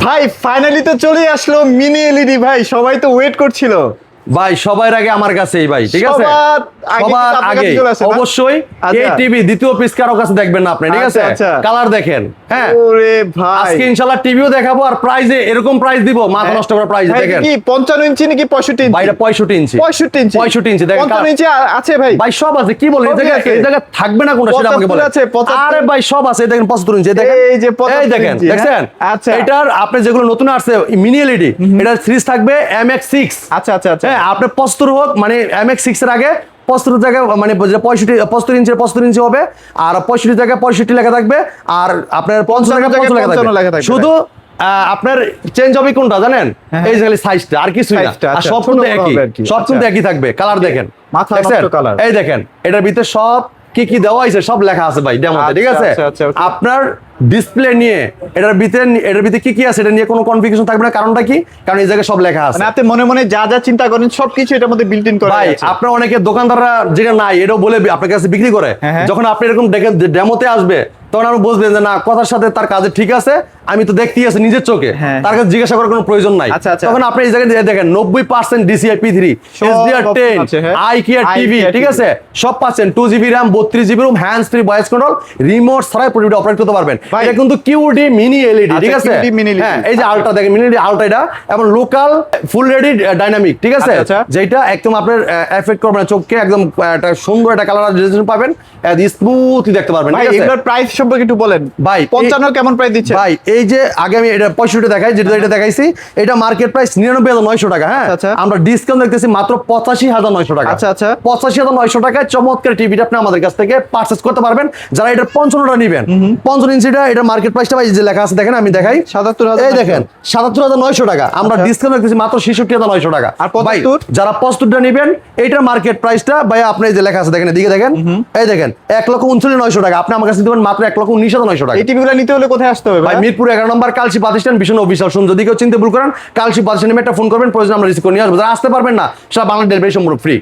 ভাই ফাইনালি তো চলে আসলো মিনি এলইডি ভাই, সবাই তো ওয়েট করছিল ভাই সবার আগে আমার কাছেই ভাই, ঠিক আছে? সবার আগে আগে চলে আসে না? অবশ্যই এই আচ্ছা। টিভি দ্বিতীয় পিস কারো কাছে দেখবেন না আপনি, ঠিক আছে? আচ্ছা, আচ্ছা। কালার দেখেন, হ্যাঁ। ওরে ভাই আজকে ইনশাআল্লাহ টিভিও দেখাবো আর প্রাইজে এরকম প্রাইস দিব, মাথা নষ্ট করা প্রাইস ভাই, দেখেন। কি 55 ইঞ্চি নাকি 65 ইঞ্চি? ভাইটা 65 ইঞ্চি। 65 ইঞ্চি 65 ইঞ্চি দেখেন। 55 ইঞ্চি আছে ভাই? ভাই সব আছে, কি বলেন? এই সবই জায়গায় আছে। এই জায়গায় থাকবে না কোনটা সেটা আমাকে 75 বলেন। আছে, 75 আরে ভাই সব আছে, এই দেখেন 75 ইঞ্চি, এই দেখেন। এই যে 75 এই দেখেন, ইঞ্চি, হ্যাঁ? দেখছেন? আচ্ছা। এটার আপনি যেগুলো নতুন আসছে মিনি এলইডি, এটার সিরিজ থাকবে MX6। আচ্ছা আচ্ছা আচ্ছা। হ্যাঁ, আপনি 75 হোক, মানে MX6 এর আগে 75 জায়গায় মানে 65 ইঞ্চি 75 ইঞ্চি হবে, আর 65 জায়গায় 65 লেখা থাকবে, আর আপনার 50 জায়গায় 50 লেখা 55 লেখা থাকবে। থাকবে। শুধু আপনার চেঞ্জ হবে কোনটা জানেন? হ্যাঁ। এই যে খালি সাইজটা, আর কিছুই না। সাইজটা, আর আচ্ছা, সব ছোট কিন্তু বড় একই, হবে আর কি। সব কিন্তু আচ্ছা। একই থাকবে। কালার দেখেন, মাথা দেখছেন? নষ্ট কালার। এই দেখেন, এটার ভিতরে সব কি কি দেওয়া হয়েছে সব লেখা আছে ভাই ডেমোতে, ঠিক আছে? আচ্ছা, আচ্ছা, okay। আপনার ডিসপ্লে নিয়ে এটার ভিতরে কি কি আছে এটা নিয়ে কোনো কনফিগারেশন থাকবে না। কারণটা কি? কারণ এই জায়গায় সব লেখা আছে। মানে আপনি মনে মনে যা যা চিন্তা করেন সবকিছু এটার মধ্যে বিল্ট ইন করা ভাই আছে। আপনার অনেকে দোকানদাররা যেটা নাই এটাও বলে আপনার কাছে বিক্রি করে। হ্যাঁ, হ্যাঁ। যখন আপনি এরকম ডেমোতে আসবে তখন আপনি বুঝবেন যে না, কথার সাথে তার কাজে ঠিক আছে, আমি তো দেখতেই আছি নিজের চোখে, হ্যাঁ। তার কাছে জিজ্ঞাসা করার কোনো প্রয়োজন নাই। আচ্ছা, আচ্ছা। তখন আপনি এই জায়গায় দিয়ে দেখেন 90% DCI P3 সব HDR10 আছে, হ্যাঁ। iKEA TV, iKEA ঠিক TV। আছে? সব পাচ্ছেন, 2GB RAM 32GB room, hands free voice control, remote ছাড়াই প্রতিটা অপারেট করতে পারবেন। ভাই। এটা কিন্তু QD মিনি এলইডি, ঠিক আচ্ছা, আছে? QD mini LED। হ্যাঁ, এই যে আলট্রা দেখেন, মিনি আলট্রা এটা এবং লোকাল ফুল রেডি ডাইনামিক, ঠিক আছে? আচ্ছা, আচ্ছা। যেটা একদম আপনার এফেক্ট করবে না চোখকে, একদম একটা সুন্দর একটা কালার রেজোলিউশন পাবেন, স্মুথলি দেখতে পারবেন, ভাই ঠিক আছে? এগুলোর প্রাইস সম্পর্কে একটু বলেন ভাই, 55 কেমন প্রাইস দিচ্ছে? ভাই এই যে আগে আমি এটা 65 দেখাই, যেটা এটা দেখাইছি, এটা মার্কেট প্রাইস 99,900 টাকা, হ্যাঁ? আচ্ছা, আচ্ছা। আমরা ডিসকাউন্ট দেখতেছি মাত্র 85,900 টাকা। আচ্ছা, আচ্ছা। 85,900 টাকায় চমৎকার টিভিটা আপনি আমাদের কাছ থেকে পারচেজ করতে পারবেন। যারা এটার 55টা নেবেন, 55 ইঞ্চিটা, এটার মার্কেট প্রাইসটা ভাই যে লেখা আছে দেখেন, আমি দেখাই, 77,900 এই দেখেন 77,900 টাকা। আমরা আচ্ছা। ডিসকাউন্ট দেখতেছি মাত্র 66,900 টাকা। আর ভাই 75? যারা 75টা নেবেন, এইটার মার্কেট প্রাইসটা ভাই আপনি এই যে লেখা আছে দেখেন, এদিকে দেখেন, এই দেখেন 1,39,900 টাকা। আপনি আমার কাছে দিবেন মাত্র 1,19,900 টাকা। এই টিভিগুলো নিতে হলে কোথায় আসতে হবে ভাই ভাই? মিরপুর 11 নম্বর কালসি প্রতিষ্ঠান ভীষণ অফিসিয়াল শুন, যদি কেউ চিনতে ভুল করেন কালসি প্রতিষ্ঠানে একটা ফোন করবেন, প্রয়োজন আমরা রিসিভ করে নিয়ে আসবো। যারা আসতে পারবেন না, সারা বাংলা ডেলিভারি সম্পূর্ণ ফ্রি।